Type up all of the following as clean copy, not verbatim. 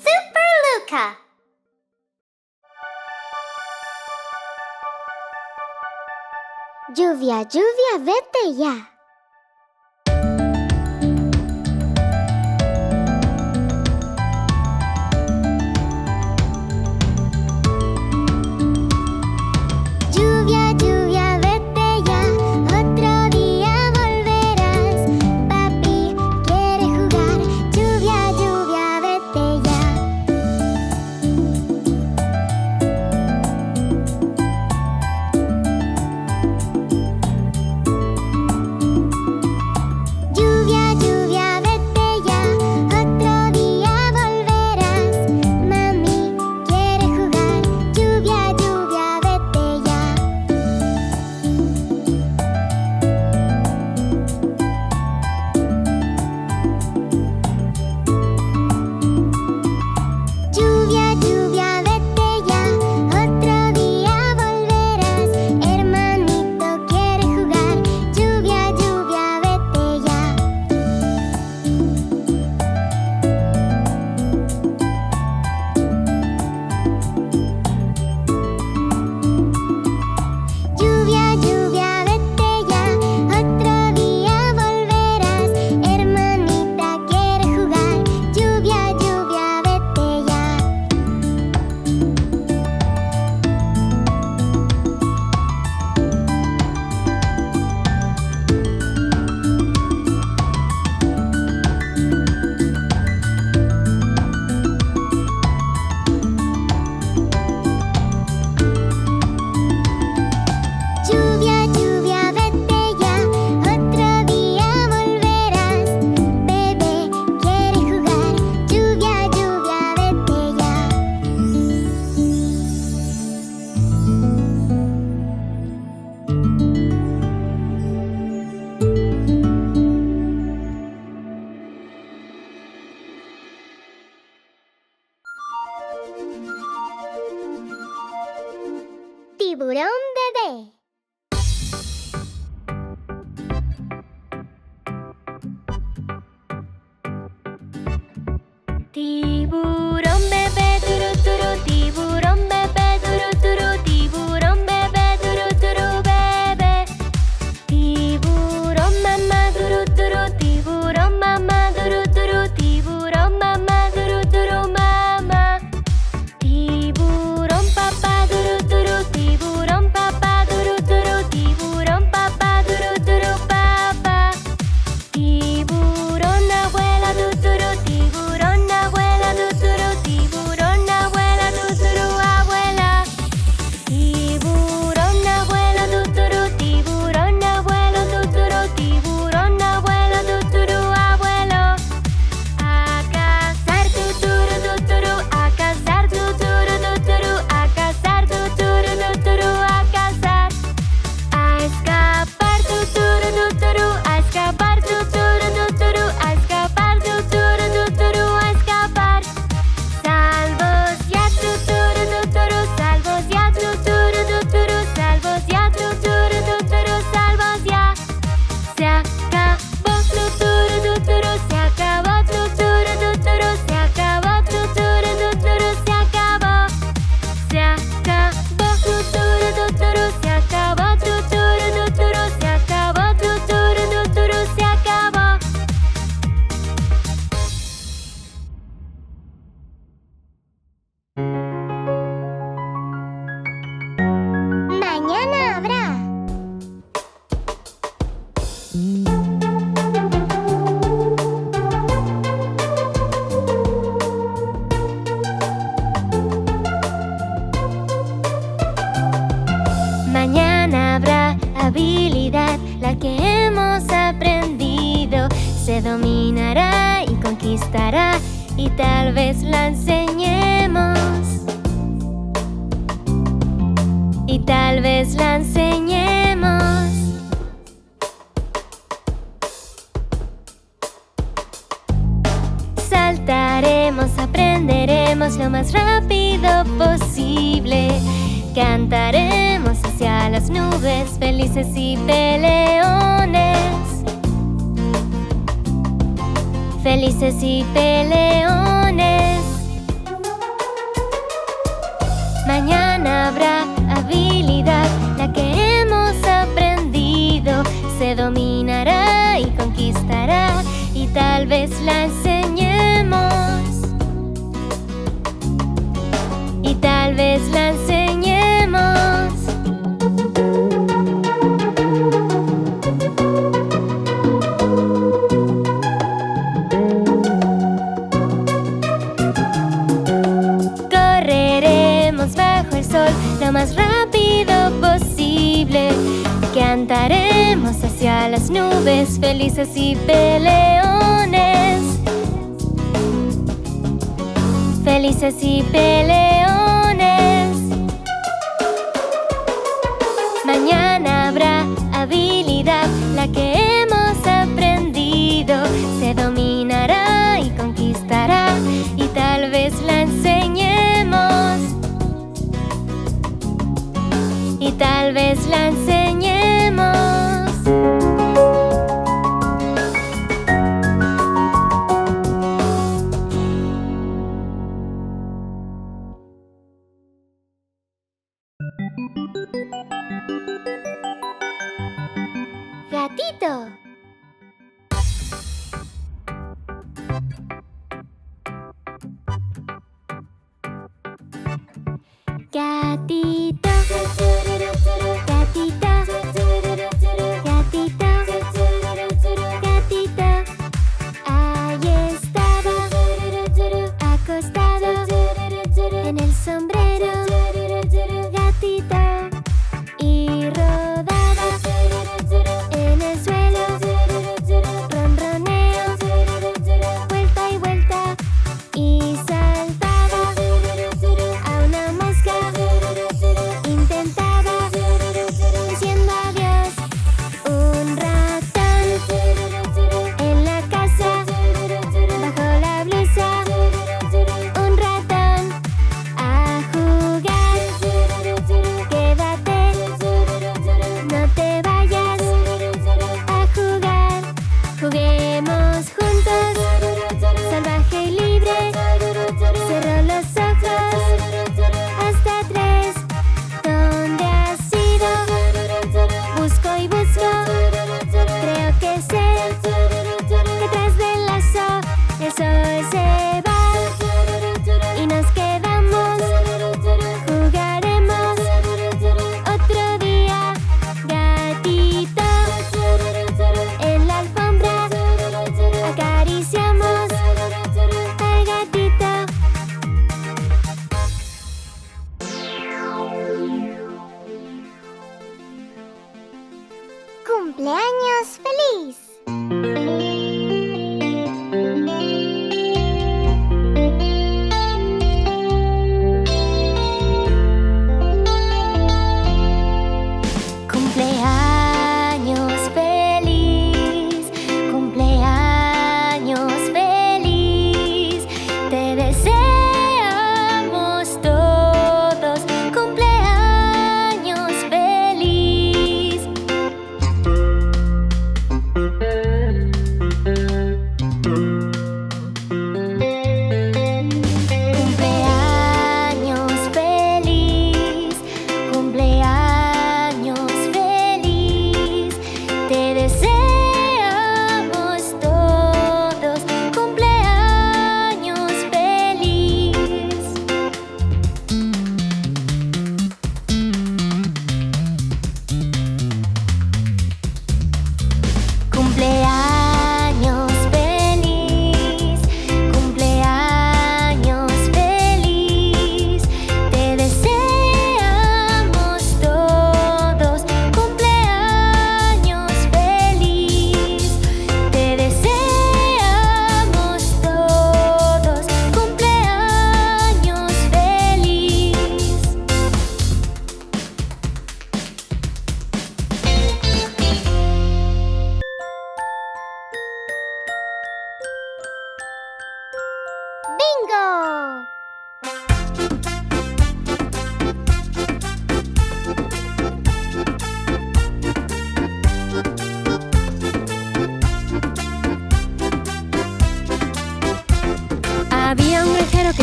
Super Luca. Lluvia, lluvia, vete ya. Lluvia, lluvia, vete ya. Otro día volverás. Papi quiere jugar. Lluvia, lluvia, vete ya. Lluvia, lluvia, vete ya. Otro día volverás. Mami quiere jugar. Lluvia, lluvia, vete ya. Lluvia, lluvia, vete ya. Otro día volverás. Hermanito quiere jugar. Lluvia, lluvia, vete ya. Lluvia, lluvia, vete ya. Otro día volverás. Hermanita quiere jugar. Lluvia, lluvia, vete ya. Lluvia, lluvia, vete ya. Otro día volverás. Bebé quiere jugar. Lluvia, lluvia, vete ya. Tiburón bebé. Tiburón bebé, turu turu, tiburón bebé, turu turu, tiburón bebé, turu turu, bebé. Tiburón mamá, turu turu, tiburón mamá, turu turu, tiburón mamá, turu turu, mamá. Tiburón papá, turu turu, tiburón papá, turu turu, tiburón papá, turu turu, papá. Tiburón abuela, tuturu, tiburón abuela, tuturu, tiburón abuela, tuturu, abuela. Tiburón abuela, tuturu, tiburón abuelo, tuturu, tiburón abuelo, tuturu, abuelo. A cazar, tuturu, tuturu, a cazar, tuturu, tuturu, a cazar, tuturu, tuturu, a cazar. A escapar, tuturu, tuturu, a escapar, tuturu, tuturu, a escapar, tuturu, tuturu, a escapar. Salvos ya, tuturu, tuturu, salvos ya, tuturu, tuturu, salvos ya, tuturu, tuturu, salvos ya. Se acabó, tuturu, tuturu, se acabó, tuturu, tuturu, se acabó, tuturu, tuturu, se acabó. Se acabó, tuturu, tuturu, se acabó, tuturu, tuturu, se acabó, tuturu, tuturu, se acabó. Mañana habrá. Mañana habrá habilidad, la que hemos aprendido. Se dominará y conquistará y tal vez la enseñemos. Y tal vez la enseñemos. Saltaremos, aprenderemos lo más rápido posible. Cantaremos hacia las nubes, felices y peleones. felices y peleones. Mañana habrá habilidad, la que hemos aprendido. Se dominará y conquistará, y tal vez la enseñemos. Y tal vez la enseñemos. Correremos bajo el sol lo más rápido posible. Cantaremos hacia las nubes, felices y peleones. Felices y peleones. Mañana habrá habilidad, la que hemos aprendido. Se dominará y conquistará, y tal vez la enseñemos. Y tal vez la enseñemos. Gatito. Gatito, gatito, gatito, gatito. Ahí estaba, acostado en el sombrero. Gatito. Y rodaba en el suelo. Ronroneo, vuelta y vuelta. Y saltaba a una mosca. Intentaba, diciendo adiós. Un ratón en la casa, bajo la blusa. Un ratón a jugar. Quédate, no te vayas a jugar. Juguemos juntos, salvaje y libre. Cerró los ojos, hasta 3. ¿Dónde has ido? Busco y busco. Creo que sé. Detrás del lazo el sol se va y nos quedamos. Jugaremos otro día. Gatito, en la alfombra acariciamos al gatito. ¡Cumpleaños feliz! Cumpleaños feliz, cumpleaños feliz. Te deseamos todos cumpleaños feliz.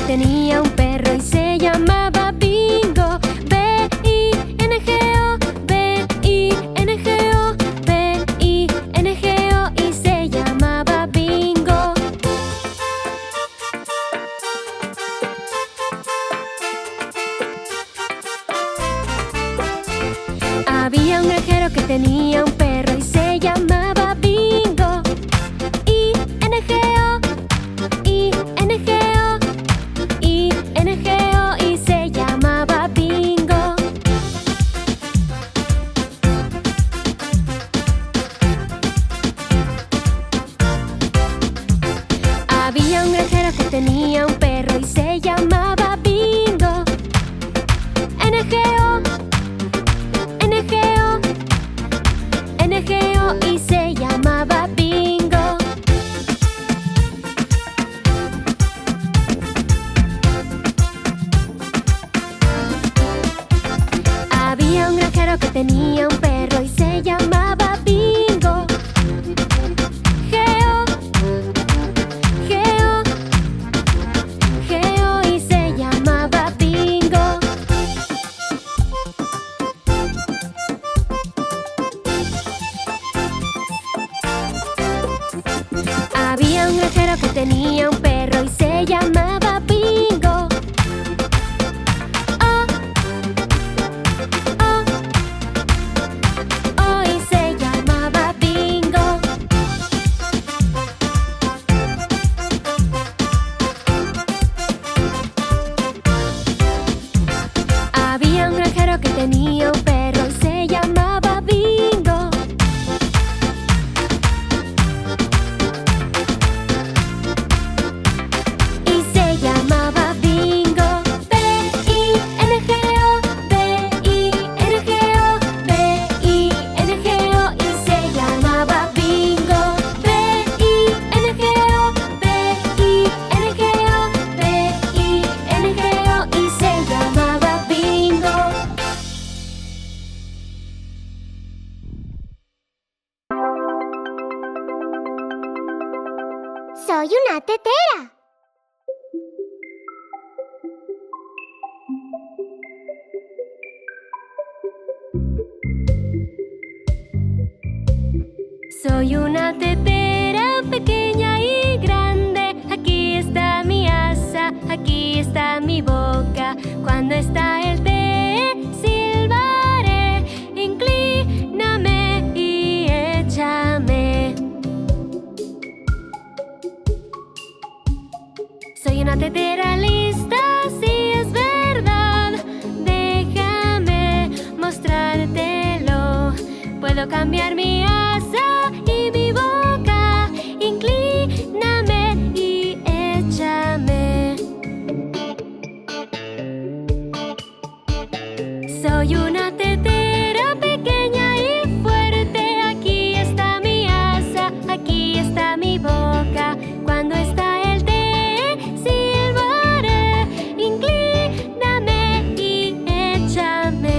tenía un perro y se llamaba Bingo. B-I-N-G-O, B-I-N-G-O, B-I-N-G-O, y se llamaba Bingo. Había un granjero que tenía un perro y se llamaba Bingo. I-N-G-O, I-N-G-O, I-N-G-O, y se llamaba Bingo. Había un granjero que tenía un perro y se llamaba Bingo. N-G-O, N-G-O, N-G-O, y se llamaba Bingo. Había un granjero que tenía un perro y se llamaba Bingo. Geo, Geo, Geo, y se llamaba Bingo. Había un granjero que tenía un perro y se llamaba Bingo. Oh, oh, oh, y se llamaba Bingo. Había un granjero que tenía un perro y se llamaba Bingo. Y se llamaba Bingo. B-I-N-G-O, B-I-N-G-O, B-I-N-G-O, y se llamaba Bingo. B-I-N-G-O, B-I-N-G-O, B-I-N-G-O, y se llamaba Bingo. Soy una tetera. Soy una tetera pequeña y grande. Aquí está mi asa, aquí está mi boca. Cuando está el té, silbaré. Inclíname y échame. Soy una tetera lista, sí es verdad. Déjame mostrártelo. Puedo cambiar mi asa y mi boca. Inclíname y échame. Soy una tetera pequeña y fuerte. Aquí está mi asa, aquí está mi boca. Cuando está el té, silbaré. Inclíname y échame.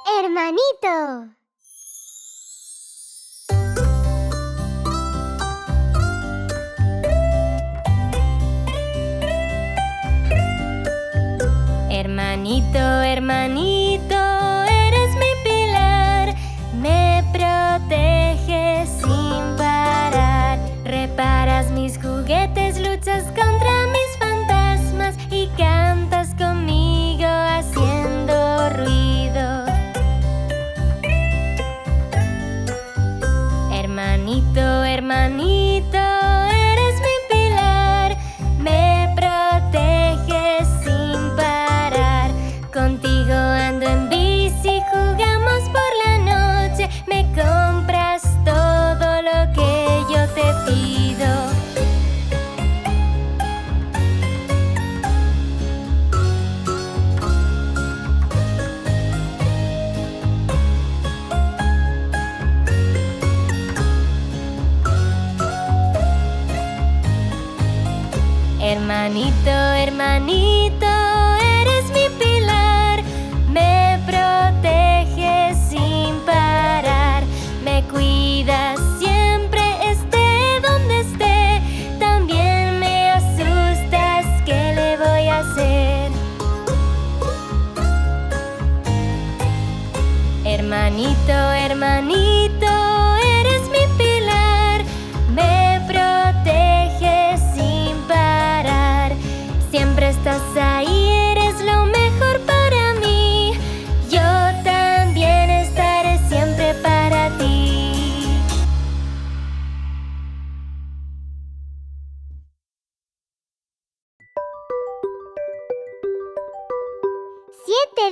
Hermanito. Hermanito, hermanito, eres mi pilar. Me proteges sin parar. Reparas mis juguetes, luchas contra mis fantasmas y cantas conmigo haciendo ruido. Hermanito, hermanito, eres mi pilar. Me proteges sin parar. Contigo ando en bici, jugamos por la noche. Me compras todo lo que yo te pido. Hermanito, hermanito, eres mi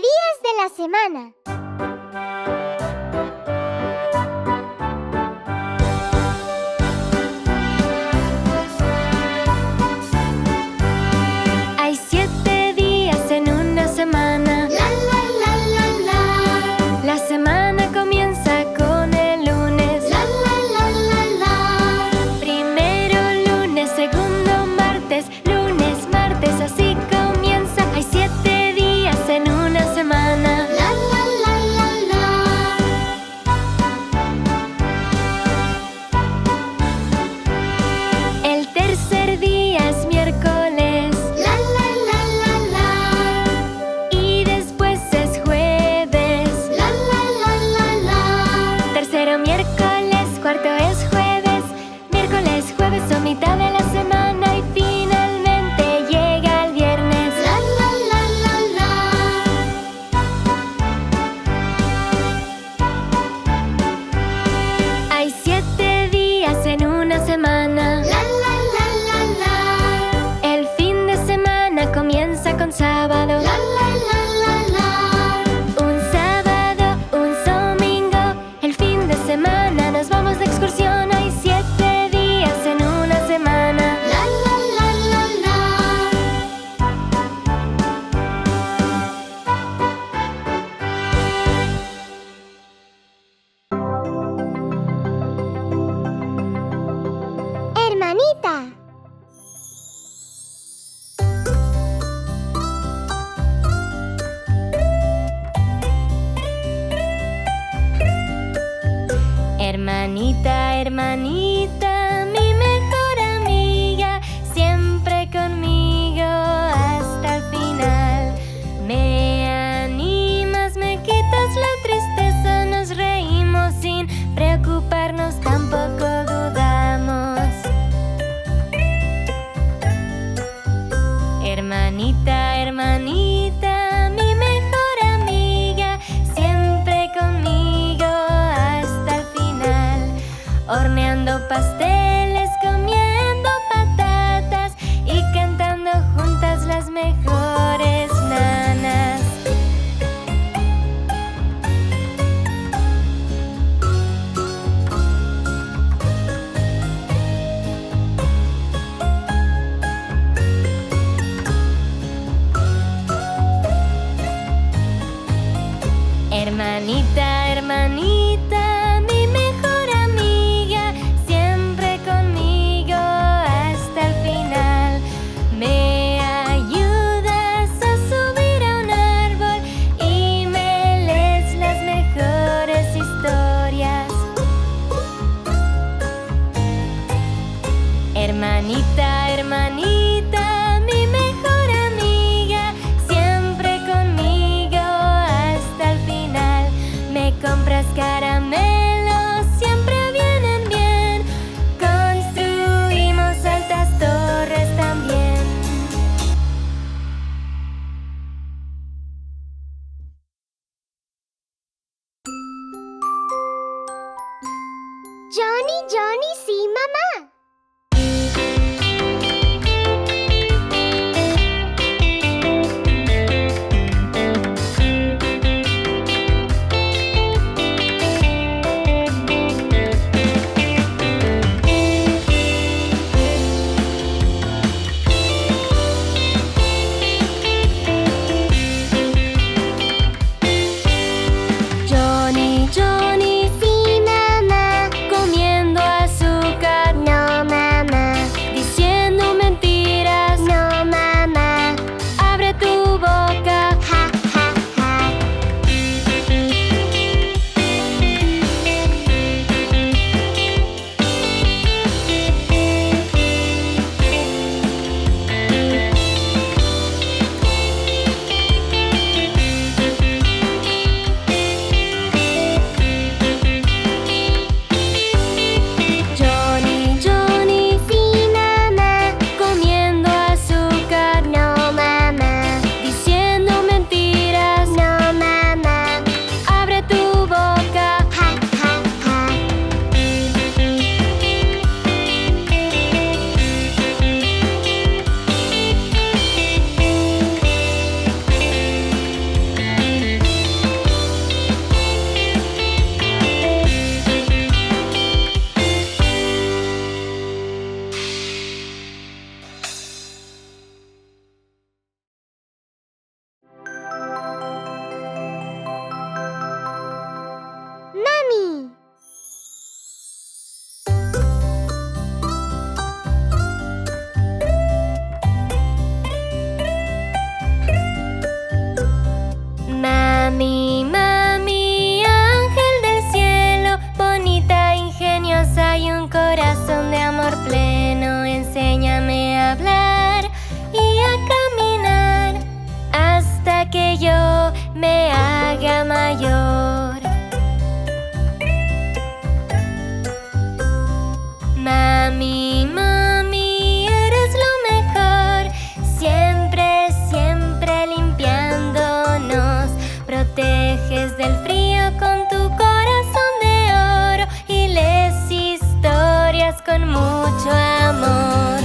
días de la semana. Hay 7 días en una semana. La la la la la. La semana comienza con el lunes. La la la la la. Primero lunes, segundo martes, lunes, martes, así comienza. Hay 7 días en una semana. La la la la la. El tercer día es miércoles. La la la la la. Y después es jueves. La la la la la. Tercero miércoles, cuarto es jueves. Miércoles, jueves son mitad de la semana y finalmente llega el viernes. La la la la la. Hay 7 días en una semana. La la la la la. El fin de semana comienza con sábado. La la la la la. Un sábado, un domingo. El fin de semana nos vamos de excursión. Hay 7 días en una semana. La la la la la. Hermanita. Hermanita, hermanita, mi mejor amiga, siempre conmigo hasta el final. Me animas, me quitas la tristeza, nos reímos sin preocuparnos, tampoco dudamos. Hermanita, hermanita, mi mejor amiga, siempre conmigo hasta el final. Horneando pasteles, comiendo patatas y cantando juntas las mejores nanas. Hermanita, hermanita, mi mejor amiga, siempre conmigo hasta el final. Me ayudas a subir a un árbol y me lees las mejores historias. Hermanita, hermanita, mi mejor amiga, siempre conmigo hasta el final. Me compras caramelos, siempre vienen bien. Construimos altas torres también. Johnny, Johnny, sí, mamá. que yo me haga mayor. Mami, mami, eres lo mejor. Siempre, siempre limpiándonos. Proteges del frío con tu corazón de oro y lees historias con mucho amor.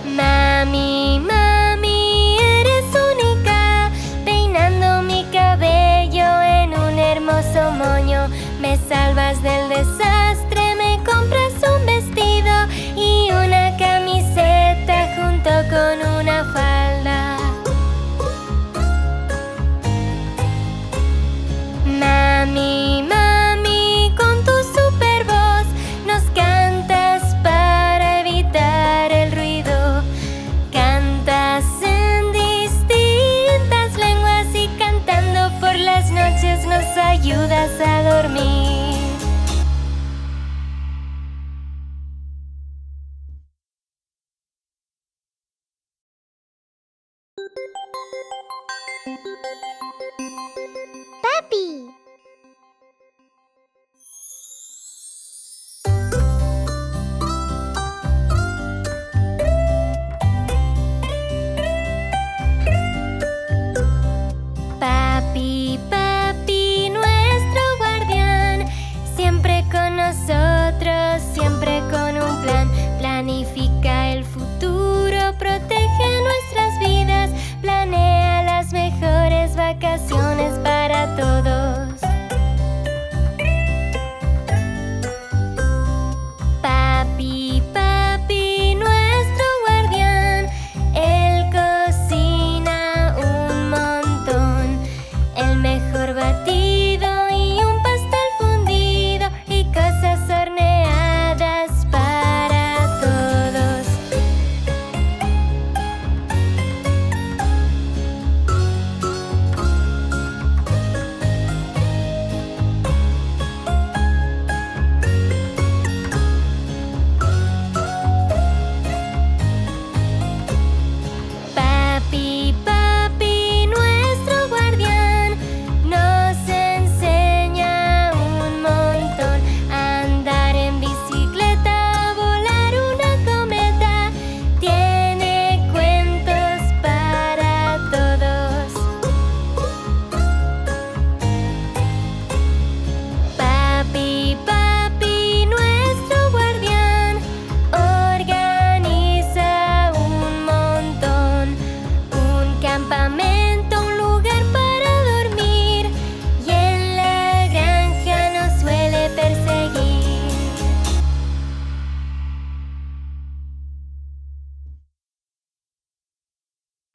Mami, mami, eres única, peinando mi cabello en un hermoso moño. Me salvas del desastre, me compras un vestido y una camiseta junto con una falda. Mami, mami, con tu super voz nos cantas para evitar el ruido. Cantas en distintas lenguas y cantando por las noches nos ayudas a dormir.